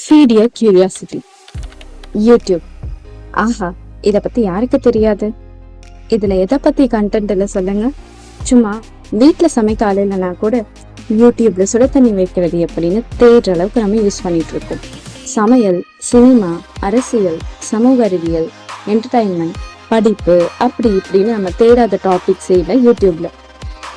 Feed your curiosity. YouTube. ஆஹா, இதை பத்தி யாருக்கு தெரியாது? இதுல எதை பத்தி கண்டென்ட் இல்லை சொல்லுங்க. சும்மா வீட்டுல சமைக்க ஆளுனா கூட யூடியூப்ல சுட தண்ணி வைக்கிறது எப்படின்னு தேடுற அளவுக்கு நம்ம யூஸ் பண்ணிட்டு இருக்கோம். சமையல், சினிமா, அரசியல், சமூக அறிவியல், என்டர்டைன்மெண்ட், படிப்பு, அப்படி இப்படின்னு நம்ம தேடாத டாபிக்ஸே இல்லை யூடியூப்ல.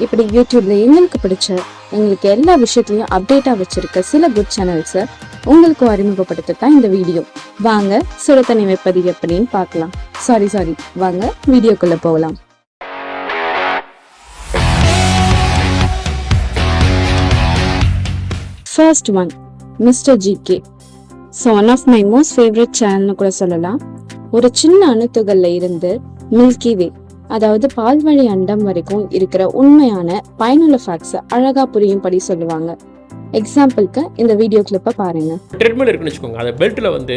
இப்படி யூடியூப்ல எங்களுக்கு பிடிச்ச, எங்களுக்கு எல்லா விஷயத்தையும் அப்டேட்டா வச்சிருக்க சில குட் சேனல்ஸை உங்களுக்கு அறிமுகப்படுத்தத்தான் இந்த வீடியோ. வாங்க சுட தண்ணி வைப்பது எப்படின்னு பார்க்கலாம். சாரி வாங்க வீடியோக்குள்ள போகலாம். First one, mrgk. So one of my most favorite channel கூட சொல்லலாம். ஒரு சின்ன அணுத்துகள்ல இருந்து மில்கி வே, அதாவது பால்வழி அண்டம் வரைக்கும் இருக்கிற உண்மையான பயனுள்ள ஃபேக்ட்ஸ் அழகா புரியும்படி சொல்லுவாங்க. எக்ஸாம்பிளுக்கு இந்த வீடியோ கிளிப்பை பாருங்க. ட்ரெட்மில் இருக்குன்னு வச்சுக்கோங்க, அந்த பெல்ட்டில் வந்து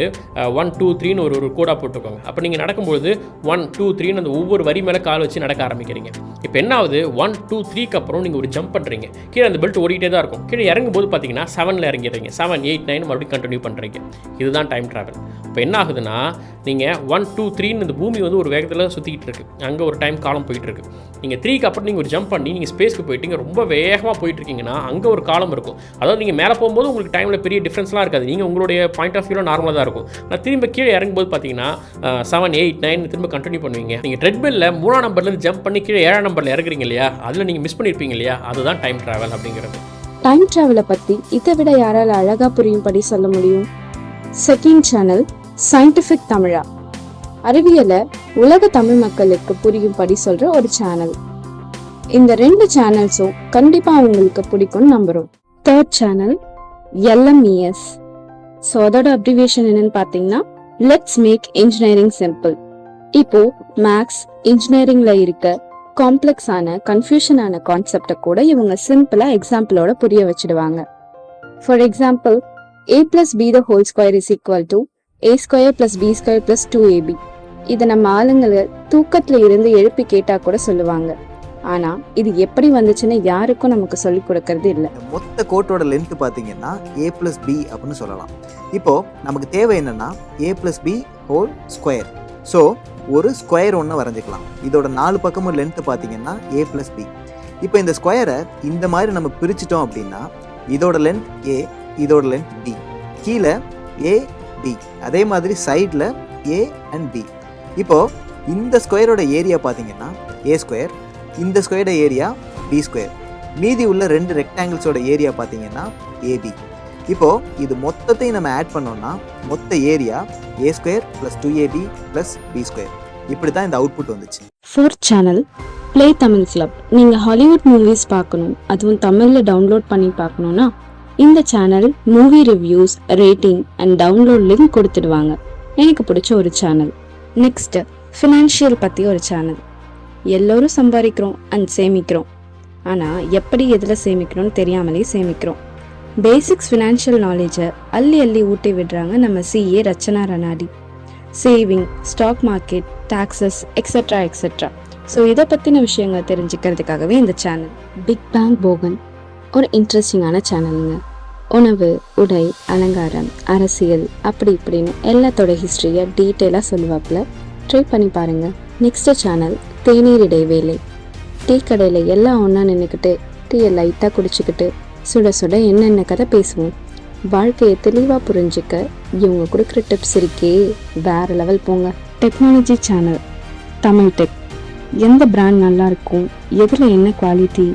1 2 3ன்னு ஒரு கோடாக போட்டுக்கோங்க. அப்போ நீங்கள் நடக்கும்போது 1 2 3ன்னு அந்த ஒவ்வொரு வரி மேலே கால் வச்சு நடக்க ஆரம்பிக்கிறீங்க. இப்போ என்ன ஆகுது, 1 2 3க்கு அப்புறம் நீங்கள் ஒரு ஜம்ப் பண்ணுறீங்க. கீழே அந்த பெல்ட் ஓடிட்டே தான் இருக்கும். கீழே இறங்கும்போது பார்த்தீங்கன்னா 7ல் இறங்கிடுறீங்க. 7 8 9 மறுபடியும் கண்டினியூ பண்ணுறீங்க. இதுதான் டைம் ட்ராவல். இப்போ என்ன ஆகுதுன்னா, நீங்கள் 1 2 3ன்னு இந்த பூமி வந்து ஒரு வேகத்தில் சுற்றிக்கிட்டு இருக்கு. அங்கே ஒரு டைம் காலம் போயிட்டு இருக்கு. நீங்கள் 3க்கு அப்புறம் நீங்கள் ஒரு ஜம்ப் பண்ணி நீங்கள் ஸ்பேஸ்க்கு போயிட்டீங்க, ரொம்ப வேகமாக போயிட்டு இருக்கீங்கன்னா அங்கே ஒரு காலம் இருக்கும். அதாவது நீங்கள் மேலே போகும்போது உங்களுக்கு டைமில் பெரிய டிஃப்ரென்ஸ்லாம் இருக்காது. நீங்கள் உங்களுடைய பாயிண்ட் ஆஃப் வியூவில் நார்மலாக தான் இருக்கும். நான் திரும்ப கீழே இறங்கும்போது பார்த்தீங்கன்னா 7 8 9 திரும்ப கண்டினியூ பண்ணுவீங்க. நீங்கள் ட்ரெட்மில்ல 3ஆம் நம்பர்லேருந்து ஜம்ப் பண்ணி கீழே 7ஆம் நம்பரில் இறங்குறீங்க இல்லையா, அதில் நீங்கள் மிஸ் பண்ணியிருப்பீங்க இல்லையா, அதுதான் டைம் ட்ராவல் அப்படிங்கிறது. டைம் ட்ராவலை பற்றி இதை விட யாரால் அழகாக புரியும்படி சொல்ல முடியும்? செகண்ட் சேனல் சயின்டிஃபிக் தமிழா, அறிவியலை உலக தமிழ் மக்களுக்கு புரியும்படி சொல்ற ஒரு சேனல். இந்த 2 சேனல்ஸும் கண்டிப்பா உங்களுக்கு பிடிக்கும்னு நம்புறோம். Third channel LMES. ஸோ அதோட அப்ரிவியேஷன் என்னன்னு பார்த்தீங்கன்னா லெட்ஸ் மேக் இன்ஜினியரிங் சிம்பிள். இப்போ மேக்ஸ், இன்ஜினியரிங்ல இருக்க காம்ப்ளெக்ஸான கன்ஃபியூஷனான கான்செப்டை கூட இவங்க சிம்பிளா எக்ஸாம்பிளோட புரிய வச்சிடுவாங்க. For example, a+b² is equal to a² + b² + 2ab. இதை நம்ம ஆளுங்களை தூக்கத்துல இருந்து எழுப்பி கேட்டா கூட சொல்லுவாங்க. ஆனா இது எப்படி வந்துச்சுன்னு யாருக்கும் நமக்கு சொல்லி கொடுக்கறது இல்லை. மொத்த கோட்டோட லென்த் பாத்தீங்கன்னா a+b அப்படின்னு சொல்லலாம். இப்போ நமக்கு தேவை என்னன்னா a+b². ஸோ ஒரு ஸ்கொயர் ஒன்று வரைஞ்சிக்கலாம். இதோட 4 பக்கமும் லென்த் பாத்தீங்கன்னா a+b. இப்போ இந்த ஸ்கொயரை இந்த மாதிரி நம்ம பிரிச்சுட்டோம் அப்படின்னா இதோட லென்த் a, இதோட லென்த் b, கீழே a b, அதே மாதிரி சைடில் a and b. இப்போ இந்த ஸ்கொயரோட ஏரியா பார்த்தீங்கன்னா a², இந்த ஸ்கொயரோட ஏரியா b², மீதி உள்ள 2 ரெக்டாங்கிள்ஸோட ஏரியா பார்த்தீங்கன்னா ab. இப்போ இது மொத்தத்தையும் நம்ம ஆட் பண்ணோம்னா மொத்த ஏரியா a² + 2ab + b². இப்படி தான் இந்த அவுட்புட் வந்துச்சு. Fourth channel play Tamil club. நீங்கள் ஹாலிவுட் மூவிஸ் பார்க்கணும், அதுவும் தமிழில் டவுன்லோட் பண்ணி பார்க்கணுன்னா இந்த channel movie reviews, rating and download link கொடுத்துடுவாங்க. எனக்கு பிடிச்ச ஒரு சேனல். நெக்ஸ்ட் ஃபினான்ஷியல் பற்றி ஒரு சேனல். எல்லோரும் சம்பாதிக்கிறோம் அண்ட் சேமிக்கிறோம், ஆனால் எப்படி எதில் சேமிக்கணும்னு தெரியாமலே சேமிக்கிறோம். பேசிக்ஸ் ஃபினான்ஷியல் நாலேஜை அள்ளி ஊட்டி விடுறாங்க நம்ம CA Rachana Ranade. Saving, stock market, taxes, etcetera. So இதை பற்றின விஷயங்கள் தெரிஞ்சுக்கிறதுக்காகவே இந்த சேனல். பிக் பேங் போகன் ஒரு இன்ட்ரெஸ்டிங்கான சேனலுங்க. உணவு, உடை, அலங்காரம், அரசியல், அப்படி இப்படின்னு எல்லாத்தோட ஹிஸ்ட்ரியை டீட்டெயிலாக சொல்லுவாப்புல. ட்ரை பண்ணி பாருங்க. நெக்ஸ்ட் சேனல் தேநீர் இடைவேளை. டீ கடையில் எல்லாம் ஒன்றா நின்றுக்கிட்டு டீயை லைட்டாக குடிச்சிக்கிட்டு சுட சுட என்னென்ன கதை பேசுவோம். வாழ்க்கையை தெளிவாக புரிஞ்சுக்க இவங்க கொடுக்குற டிப்ஸ் இருக்கே, வேற லெவல் போங்க. Technology channel Tamil tech. எந்த பிராண்ட் நல்லா இருக்கும், எதில் என்ன குவாலிட்டி,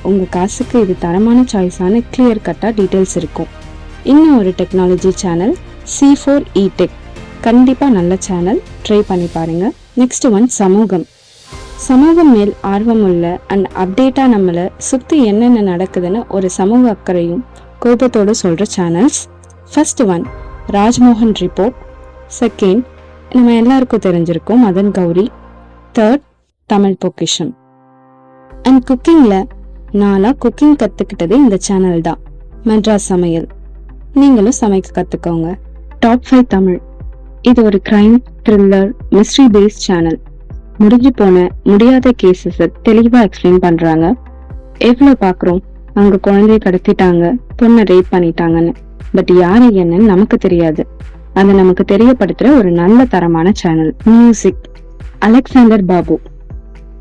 உங்கள் காசுக்கு இது தரமான சாய்ஸான கிளியர் கட்டாக டீட்டெயில்ஸ் இருக்கும். இன்னும் ஒரு டெக்னாலஜி சேனல் C4E Tech. கண்டிப்பாக நல்ல சேனல், ட்ரை பண்ணி பாருங்கள். நெக்ஸ்ட் ஒன் சமூகம் மேல் ஆர்வம் உள்ள அண்ட் அப்டேட்டாக நம்மளை சுற்றி என்னென்ன நடக்குதுன்னு ஒரு சமூக அக்கறையும் கோபத்தோடு சொல்கிற channels. First one Rajmohan report. Second நம்ம எல்லாருக்கும் தெரிஞ்சிருக்கோம் மதங்கௌரி. தேர்ட் தமிழ் பொக்கிஷம். அண்ட் குக்கிங்கில் நானாக குக்கிங் கற்றுக்கிட்டதே இந்த சேனல் தான், மெட்ராஸ் சமையல். நீங்களும் சமைக்க கற்றுக்கோங்க. டாப் 5 தமிழ். இது ஒரு crime, thriller, mystery based channel. முடிஞ்சு போன முடியாத கேசஸை தெளிவாக எக்ஸ்பிளைன் பண்ணுறாங்க. எவ்வளோ பார்க்குறோம், அங்கே குழந்தைய கடத்திட்டாங்க, பொண்ணை ரேப் பண்ணிட்டாங்கன்னு. பட் யாரு என்னன்னு நமக்கு தெரியாது. அதை நமக்கு தெரியப்படுத்துற ஒரு நல்ல தரமான சேனல். மியூசிக். அலெக்சாண்டர் பாபு.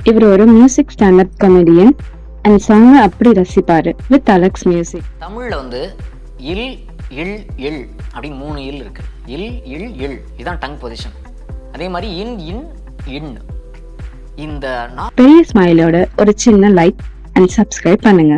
இவர் ஒரு music standup comedian and song அப்படி ரசிப்பாரு வித் அலெக்ஸ் மியூசிக். தமிழ்ல வந்து இல் இல் இல் அப்படின்னு 3 இல் இருக்கு. இல் இல் இல் இதான் டங் பொசிஷன். அதே மாதிரி இன் இன் இன். இந்த பெரிய ஸ்மைலோட ஒரு சின்ன லைக் அண்ட் சப்ஸ்கிரைப் பண்ணுங்க.